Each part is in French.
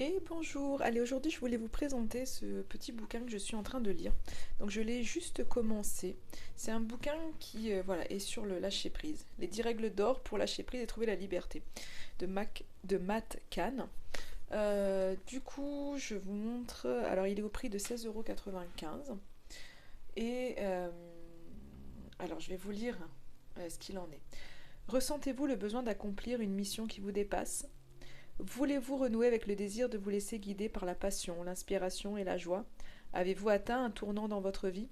Et bonjour, allez aujourd'hui je voulais vous présenter ce petit bouquin que je suis en train de lire. Donc je l'ai juste commencé. C'est un bouquin qui voilà, est sur le lâcher prise. Les 10 règles d'or pour lâcher prise et trouver la liberté de Matt Kahn. Du coup je vous montre, alors il est au prix de 16,95 €. Et alors je vais vous lire ce qu'il en est. Ressentez-vous le besoin d'accomplir une mission qui vous dépasse? Voulez-vous renouer avec le désir de vous laisser guider par la passion, l'inspiration et la joie? Avez-vous atteint un tournant dans votre vie?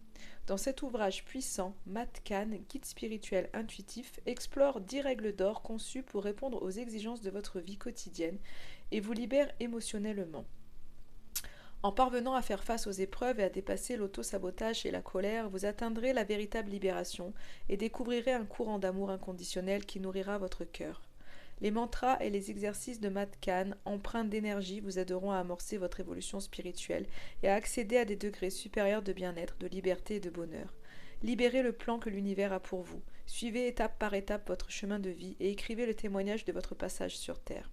Dans cet ouvrage puissant, Matt Kahn, guide spirituel intuitif, explore 10 règles d'or conçues pour répondre aux exigences de votre vie quotidienne et vous libère émotionnellement. En parvenant à faire face aux épreuves et à dépasser l'auto-sabotage et la colère, vous atteindrez la véritable libération et découvrirez un courant d'amour inconditionnel qui nourrira votre cœur. Les mantras et les exercices de Matt Kahn, empreints d'énergie, vous aideront à amorcer votre évolution spirituelle et à accéder à des degrés supérieurs de bien-être, de liberté et de bonheur. Libérez le plan que l'univers a pour vous. Suivez étape par étape votre chemin de vie et écrivez le témoignage de votre passage sur Terre.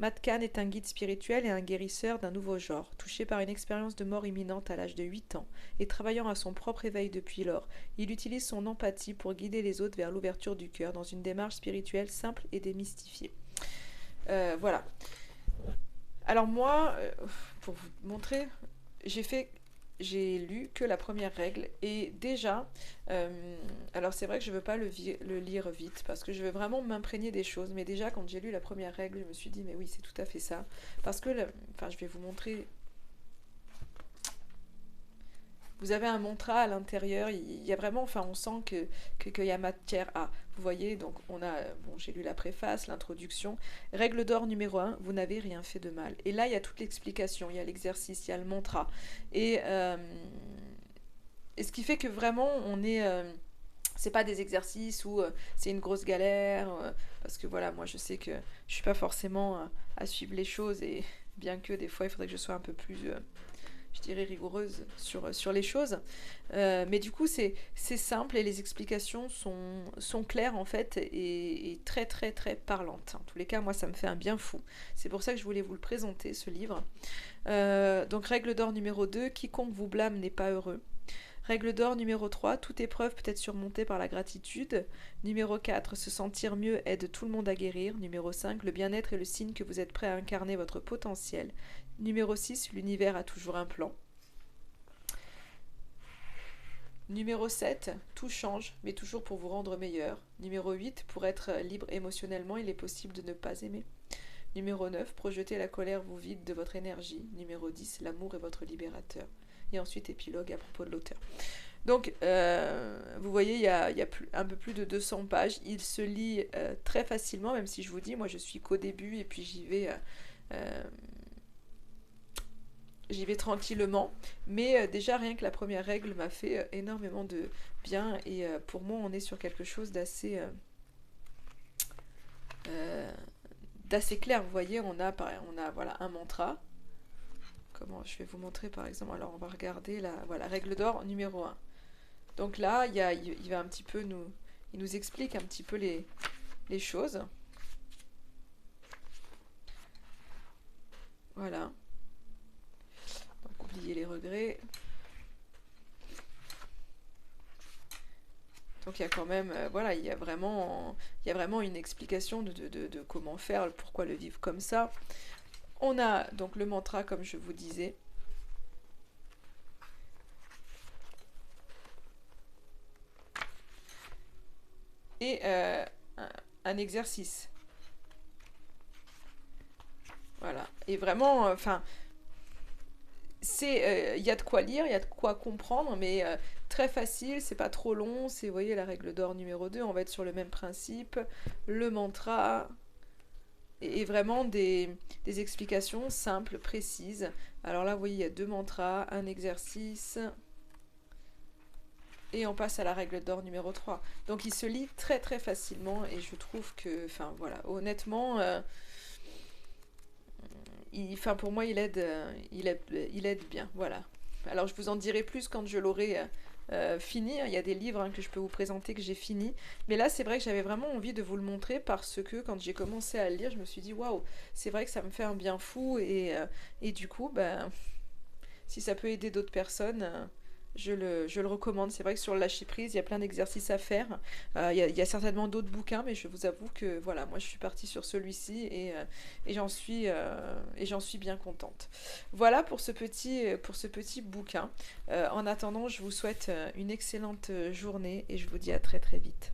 Matt Kahn est un guide spirituel et un guérisseur d'un nouveau genre, touché par une expérience de mort imminente à l'âge de 8 ans et travaillant à son propre éveil depuis lors. Il utilise son empathie pour guider les autres vers l'ouverture du cœur dans une démarche spirituelle simple et démystifiée. Voilà. Alors moi, pour vous montrer, j'ai fait j'ai lu que la première règle et déjà, alors c'est vrai que je ne veux pas le lire vite parce que je veux vraiment m'imprégner des choses, mais déjà quand j'ai lu la première règle, je me suis dit mais oui c'est tout à fait ça, parce que, enfin je vais vous montrer, vous avez un mantra à l'intérieur, il y a vraiment, enfin on sent qu'il y a matière à. Vous voyez, donc on a, bon j'ai lu la préface, l'introduction. Règle d'or numéro 1, vous n'avez rien fait de mal. Et là il y a toute l'explication, il y a l'exercice, il y a le mantra. Et, euh, et ce qui fait que vraiment on est... c'est pas des exercices où c'est une grosse galère, parce que voilà, moi je sais que je suis pas forcément à suivre les choses, et bien que des fois il faudrait que je sois un peu plus je dirais rigoureuse sur les choses. Mais du coup, c'est simple et les explications sont claires en fait et très très très parlantes. En tous les cas, moi, ça me fait un bien fou. C'est pour ça que je voulais vous le présenter, ce livre. Donc, règle d'or numéro 2, quiconque vous blâme n'est pas heureux. Règle d'or numéro 3, toute épreuve peut être surmontée par la gratitude. Numéro 4, se sentir mieux aide tout le monde à guérir. Numéro 5, le bien-être est le signe que vous êtes prêt à incarner votre potentiel. Numéro 6, l'univers a toujours un plan. Numéro 7, tout change, mais toujours pour vous rendre meilleur. Numéro 8, pour être libre émotionnellement, il est possible de ne pas aimer. Numéro 9, projeter la colère vous vide de votre énergie. Numéro 10, l'amour est votre libérateur. Et ensuite, épilogue à propos de l'auteur. Donc, vous voyez, il y a un peu plus de 200 pages. Il se lit très facilement, même si je vous dis, moi je suis qu'au début et puis euh, j'y vais tranquillement. Mais déjà, rien que la première règle m'a fait énormément de bien. Et pour moi, on est sur quelque chose euh, d'assez clair. Vous voyez, on a voilà, un mantra. Comment je vais vous montrer par exemple. Alors, on va regarder la voilà, règle d'or numéro 1. Donc là, il va un petit peu il nous explique un petit peu les choses. Voilà. Donc oubliez les regrets. Donc il y a quand même, voilà, il y a vraiment une explication de comment faire, pourquoi le vivre comme ça. On a donc le mantra, comme je vous disais. Et un exercice. Voilà. Et vraiment, enfin, il y a de quoi lire, il y a de quoi comprendre, mais très facile, c'est pas trop long. C'est, vous voyez, la règle d'or numéro 2, on va être sur le même principe. Le mantra, et vraiment des explications simples, précises. Alors là, vous voyez, il y a deux mantras, un exercice, et on passe à la règle d'or numéro 3. Donc il se lit très très facilement, et je trouve que, enfin voilà, honnêtement, enfin pour moi, il aide bien, voilà. Alors je vous en dirai plus quand je l'aurai fini, hein. Il y a des livres hein, que je peux vous présenter que j'ai fini. Mais là, c'est vrai que j'avais vraiment envie de vous le montrer parce que quand j'ai commencé à le lire, je me suis dit, waouh, c'est vrai que ça me fait un bien fou. Et du coup, ben, si ça peut aider d'autres personnes, je le recommande. C'est vrai que sur le lâcher prise, il y a plein d'exercices à faire. Il y a certainement d'autres bouquins, mais je vous avoue que voilà, moi je suis partie sur celui-ci et j'en suis bien contente. Voilà pour ce petit bouquin. En attendant, je vous souhaite une excellente journée et je vous dis à très très vite.